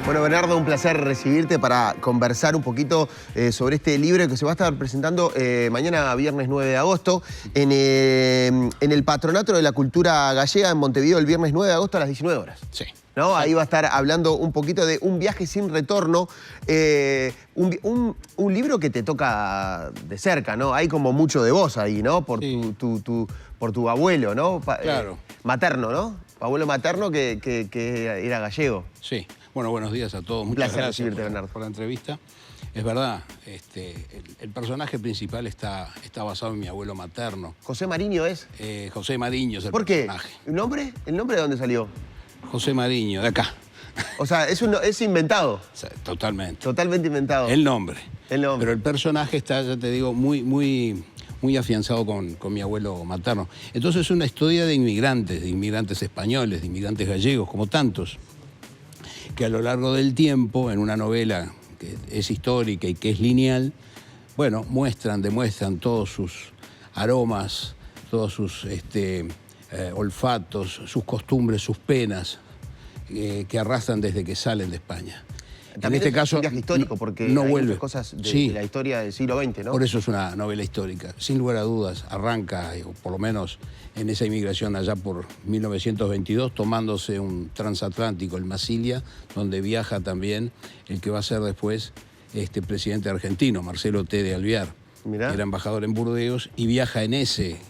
Bueno, Bernardo, un placer recibirte para conversar un poquito sobre este libro que se va a estar presentando mañana, viernes 9 de agosto, en el Patronato de la Cultura Gallega en Montevideo, el viernes 9 de agosto a las 19 horas. Sí. ¿No? Ahí va a estar hablando un poquito de Un viaje sin retorno, un libro que te toca de cerca, ¿no? Hay como mucho de vos ahí, ¿no? Por, sí, por tu abuelo, ¿no? Claro. Materno, ¿no? Abuelo materno que era gallego. Sí. Bueno, buenos días a todos. Muchas gracias por la entrevista. Es verdad, el personaje principal está basado en mi abuelo materno. ¿José Mariño es? José Mariño es el personaje. ¿Por qué? ¿El nombre? ¿El nombre de dónde salió? José Mariño, de acá. O sea, es inventado. O sea, totalmente. Totalmente inventado. El nombre. El nombre. Pero el personaje está, ya te digo, muy afianzado con mi abuelo materno. Entonces es una historia de inmigrantes españoles, de inmigrantes gallegos, como tantos, que a lo largo del tiempo, en una novela que es histórica y que es lineal, bueno, demuestran todos sus aromas, todos sus olfatos, sus costumbres, sus penas, que arrastran desde que salen de España. También en este caso, es un viaje histórico, porque no hay vuelve. muchas cosas de la historia del siglo XX, ¿no? Por eso es una novela histórica. Sin lugar a dudas, arranca, o por lo menos en esa inmigración allá por 1922, tomándose un transatlántico, el Masilia, donde viaja también el que va a ser después presidente argentino, Marcelo T. de Alvear. Mirá. Era embajador en Burdeos y viaja en ese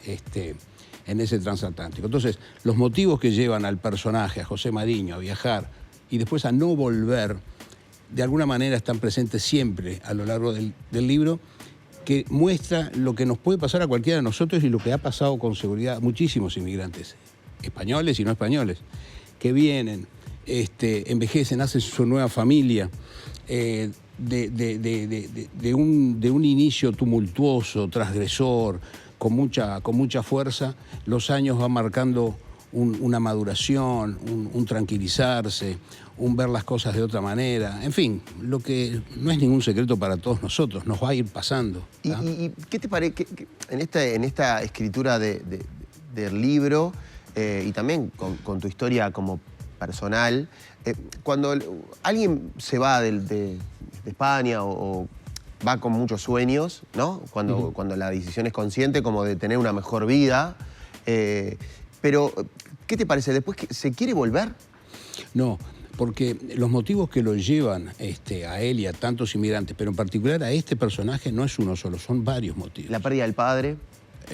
transatlántico. Entonces, los motivos que llevan al personaje, a José Mariño, a viajar y después a no volver, de alguna manera están presentes siempre a lo largo del libro, que muestra lo que nos puede pasar a cualquiera de nosotros y lo que ha pasado con seguridad a muchísimos inmigrantes, españoles y no españoles, que vienen, envejecen, hacen su nueva familia, de un inicio tumultuoso, transgresor, con mucha fuerza. Los años van marcando una maduración, un tranquilizarse, un ver las cosas de otra manera. En fin, lo que no es ningún secreto para todos nosotros, nos va a ir pasando. ¿Y qué te parece en esta escritura del libro y también con tu historia como personal, cuando alguien se va de España o va con muchos sueños, ¿no? Cuando la decisión es consciente, como de tener una mejor vida, pero ¿qué te parece? ¿Después que se quiere volver? No, porque los motivos que lo llevan a él y a tantos inmigrantes, pero en particular a este personaje, no es uno solo, son varios motivos. La pérdida del padre.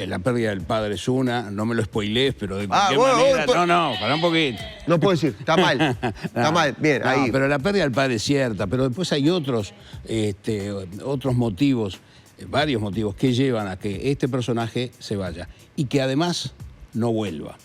La pérdida del padre es una, no me lo spoilees, pero de cualquier manera... No, pará un poquito. No puedo decir, está mal, está mal, bien, no, ahí. Pero la pérdida del padre es cierta, pero después hay otros motivos, varios motivos que llevan a que este personaje se vaya y que además no vuelva.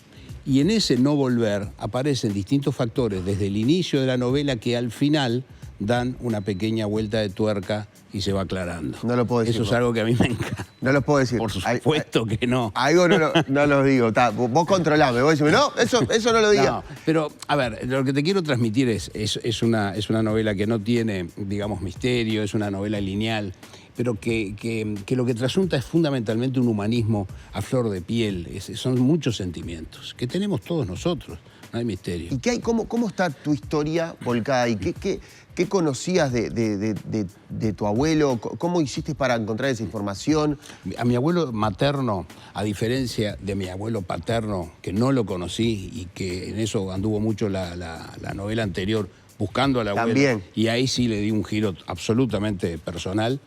Y en ese no volver aparecen distintos factores desde el inicio de la novela que al final dan una pequeña vuelta de tuerca y se va aclarando. No lo puedo decir. Eso es algo que a mí me encanta. No lo puedo decir. Por supuesto que no. Algo no lo digo. Vos controlame. Vos decís, no, eso no lo digas. No, pero, a ver, lo que te quiero transmitir es una novela que no tiene, digamos, misterio, es una novela lineal, pero que lo que trasunta es fundamentalmente un humanismo a flor de piel. Son muchos sentimientos que tenemos todos nosotros. No hay misterio. ¿Y qué hay? ¿Cómo está tu historia volcada ahí? ¿Qué conocías de tu abuelo? ¿Cómo hiciste para encontrar esa información? A mi abuelo materno, a diferencia de mi abuelo paterno, que no lo conocí y que en eso anduvo mucho la novela anterior, buscando al abuelo. También. Y ahí sí le di un giro absolutamente personal,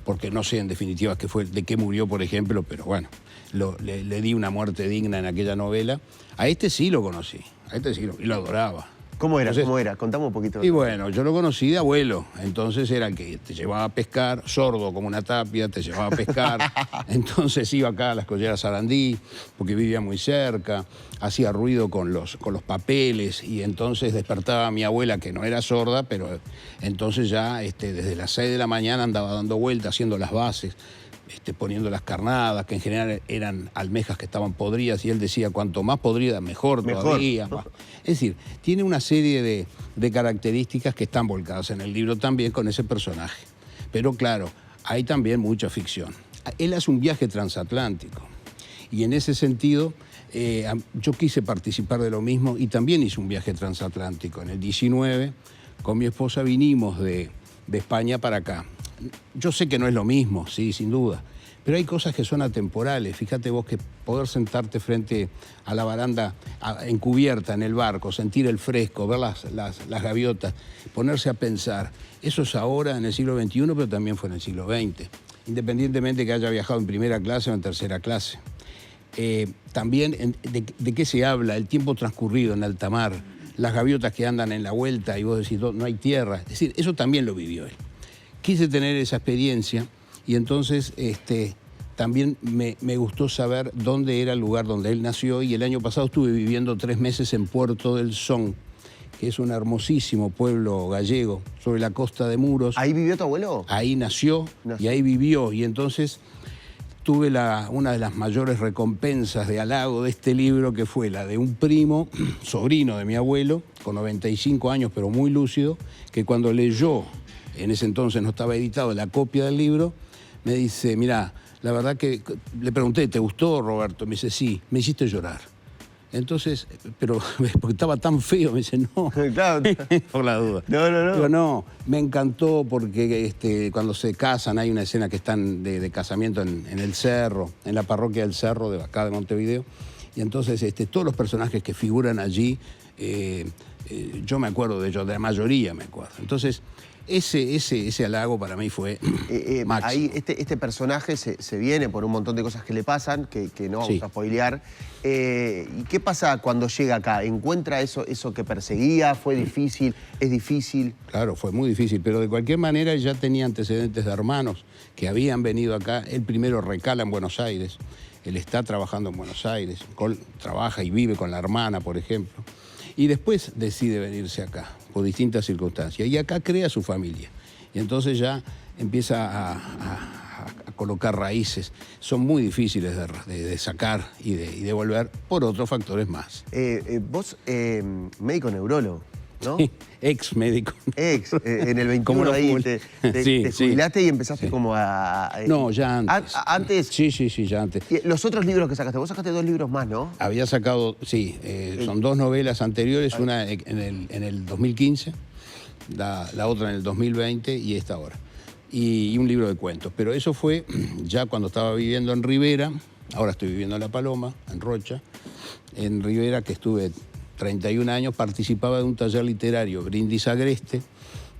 porque no sé en definitiva de qué murió, por ejemplo, pero bueno, le di una muerte digna en aquella novela. A este sí lo conocí, y lo adoraba. ¿Cómo era? ¿Cómo era? Contame un poquito. Y bueno, yo lo conocí de abuelo, entonces era el que te llevaba a pescar, sordo como una tapia, te llevaba a pescar, entonces iba acá a las Colleras Sarandí, porque vivía muy cerca, hacía ruido con los papeles y entonces despertaba a mi abuela, que no era sorda, pero entonces ya desde las 6 de la mañana andaba dando vueltas, haciendo las bases, poniendo las carnadas, que en general eran almejas que estaban podridas, y él decía, cuanto más podrida, mejor todavía. Es decir, tiene una serie de características que están volcadas en el libro también con ese personaje. Pero claro, hay también mucha ficción. Él hace un viaje transatlántico, y en ese sentido yo quise participar de lo mismo y también hice un viaje transatlántico en el 19 con mi esposa vinimos de España para acá. Yo sé que no es lo mismo, sí, sin duda, pero hay cosas que son atemporales. Fíjate vos que poder sentarte frente a la baranda encubierta en el barco, sentir el fresco, ver las gaviotas, ponerse a pensar, eso es ahora en el siglo XXI, pero también fue en el siglo XX, independientemente que haya viajado en primera clase o en tercera clase. También de qué se habla, el tiempo transcurrido en alta mar, las gaviotas que andan en la vuelta y vos decís, no hay tierra. Es decir, eso también lo vivió él. Quise tener esa experiencia y entonces también me gustó saber dónde era el lugar donde él nació, y el año pasado estuve viviendo 3 meses en Puerto del Son, que es un hermosísimo pueblo gallego sobre la costa de Muros. ¿Ahí vivió tu abuelo? Ahí nació y ahí vivió, y entonces tuve una de las mayores recompensas de halago de este libro, que fue la de un primo, sobrino de mi abuelo, con 95 años, pero muy lúcido, que cuando leyó, en ese entonces no estaba editado, la copia del libro, me dice, mirá, la verdad que, le pregunté, ¿te gustó, Roberto? Me dice, sí, me hiciste llorar. Entonces, pero porque estaba tan feo, me dice, no, Claro. por la duda. No. Digo, no, me encantó porque cuando se casan, hay una escena que están de casamiento en el Cerro, en la parroquia del Cerro, de acá de Montevideo, y entonces todos los personajes que figuran allí, yo me acuerdo de ellos, de la mayoría me acuerdo. Entonces, ese halago para mí fue máximo. Ahí este personaje se viene por un montón de cosas que le pasan, que no vamos a spoilear. ¿Y qué pasa cuando llega acá? ¿Encuentra eso que perseguía? ¿Fue difícil? ¿Es difícil? Claro, fue muy difícil, pero de cualquier manera ya tenía antecedentes de hermanos que habían venido acá. Él primero recala en Buenos Aires, él está trabajando en Buenos Aires, trabaja y vive con la hermana, por ejemplo, y después decide venirse acá por distintas circunstancias, y acá crea su familia, y entonces ya empieza a colocar raíces. Son muy difíciles de sacar y de volver por otros factores más. Vos, médico neurólogo, ¿no? Ex médico. En el 21 ahí te jubilaste y empezaste como No, ya antes. ¿Antes? Sí, ya antes. ¿Y los otros libros que sacaste? Vos sacaste 2 libros más, ¿no? Había sacado, son 2 novelas anteriores, una en el 2015, la otra en el 2020 y esta ahora. Y un libro de cuentos. Pero eso fue ya cuando estaba viviendo en Rivera. Ahora estoy viviendo en La Paloma, en Rocha. En Rivera, que estuve 31 años, participaba de un taller literario, Brindis Agreste,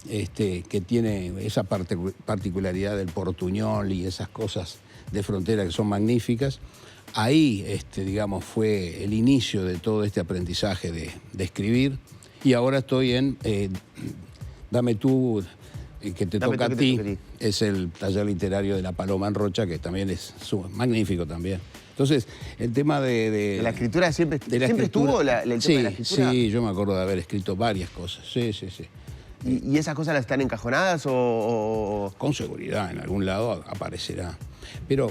que tiene esa particularidad del portuñol y esas cosas de frontera que son magníficas. Ahí, digamos, fue el inicio de todo este aprendizaje de escribir. Y ahora estoy en Dame tú, que te toca a ti. Es el taller literario de La Paloma en Rocha, que también es magnífico también. Entonces, el tema de la escritura siempre estuvo el tema de la escritura. Sí, yo me acuerdo de haber escrito varias cosas. Sí. ¿Y esas cosas las están encajonadas o...? Con seguridad, en algún lado aparecerá. Pero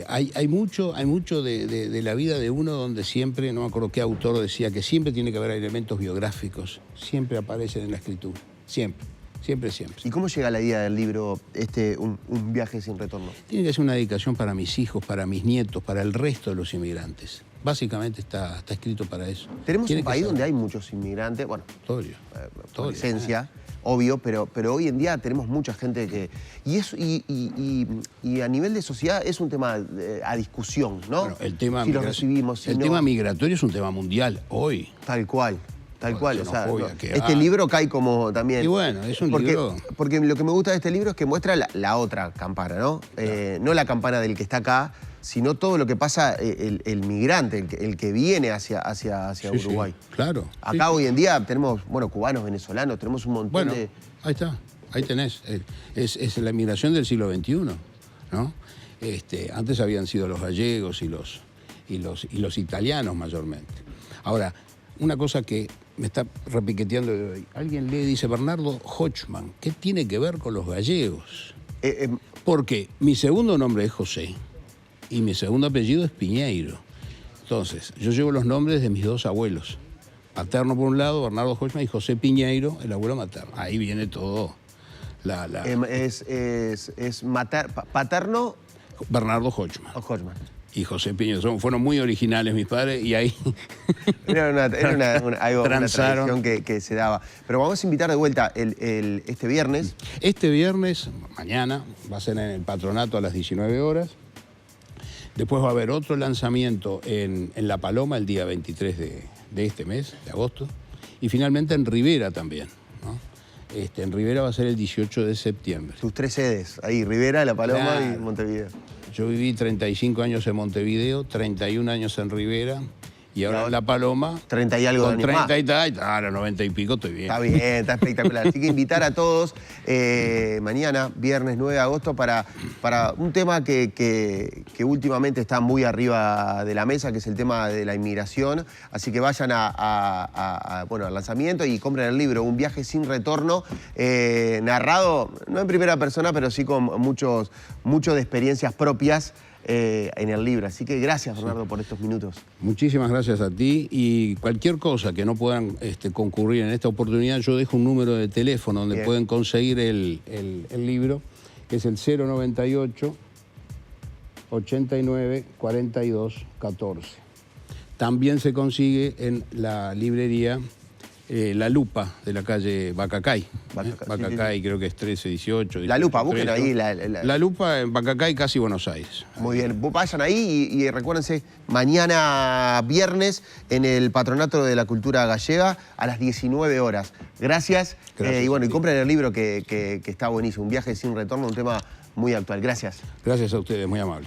hay mucho de la vida de uno donde siempre, no me acuerdo qué autor decía, que siempre tiene que haber elementos biográficos. Siempre aparecen en la escritura. Siempre. ¿Y cómo llega la idea del libro, un viaje sin retorno? Tiene que ser una dedicación para mis hijos, para mis nietos, para el resto de los inmigrantes. Básicamente está escrito para eso. Tenemos un país donde hay muchos inmigrantes, bueno, por esencia, obvio, pero hoy en día tenemos mucha gente que... Y a nivel de sociedad es un tema a discusión, ¿no? Bueno, el tema si lo recibimos, si el tema migratorio es un tema mundial hoy. Tal cual. O sea, este libro cae como también... Y bueno, es un libro... Porque lo que me gusta de este libro es que muestra la otra campana, ¿no? No la campana del que está acá, sino todo lo que pasa el migrante, el que viene hacia Uruguay. Sí, claro. Acá hoy en día tenemos, cubanos, venezolanos, tenemos un montón de... Ahí está, ahí tenés. Es la inmigración del siglo XXI, ¿no? Antes habían sido los gallegos y los italianos mayormente. Ahora, una cosa que me está repiqueteando de hoy. Alguien lee, dice Bernardo Hochman. ¿Qué tiene que ver con los gallegos? Porque mi segundo nombre es José y mi segundo apellido es Piñeiro. Entonces, yo llevo los nombres de mis 2 abuelos. Paterno por un lado, Bernardo Hochman, y José Piñeiro, el abuelo materno. Ahí viene todo. Paterno... Bernardo Hochman. Hochman. y José Piño. Fueron muy originales mis padres y ahí Era una transaron. tradición que se daba. Pero vamos a invitar de vuelta este viernes. Este viernes, mañana, va a ser en el Patronato a las 19 horas. Después va a haber otro lanzamiento en La Paloma el día 23 de este mes, de agosto. Y finalmente en Rivera también, ¿no? En Rivera va a ser el 18 de septiembre. Tus 3 sedes, ahí, Rivera, La Paloma Claro. y Montevideo. Yo viví 35 años en Montevideo, 31 años en Rivera y ahora en La Paloma. 30 y algo de Con años 30 y tal, ahora 90 y pico estoy bien. Está bien, está espectacular. Así que invitar a todos mañana, viernes 9 de agosto, para un tema que últimamente está muy arriba de la mesa, que es el tema de la inmigración. Así que vayan bueno, al lanzamiento y compren el libro, Un viaje sin retorno, narrado, no en primera persona, pero sí con mucho de experiencias propias en el libro. Así que gracias, Bernardo, por estos minutos. Muchísimas gracias a ti y cualquier cosa que no puedan concurrir en esta oportunidad, yo dejo un número de teléfono donde Bien. pueden conseguir el libro, que es el 098 89 42 14. También se consigue en la librería La Lupa de la calle Bacacay. Bacacay, sí. Creo que es 1318. La Lupa, busquen 13. ahí. La Lupa en Bacacay, casi Buenos Aires. Muy bien, vayan ahí y recuérdense, mañana viernes en el Patronato de la Cultura Gallega a las 19 horas. Gracias. Y bueno, y compren el libro que está buenísimo, Un viaje sin retorno, un tema muy actual. Gracias. Gracias a ustedes, muy amable.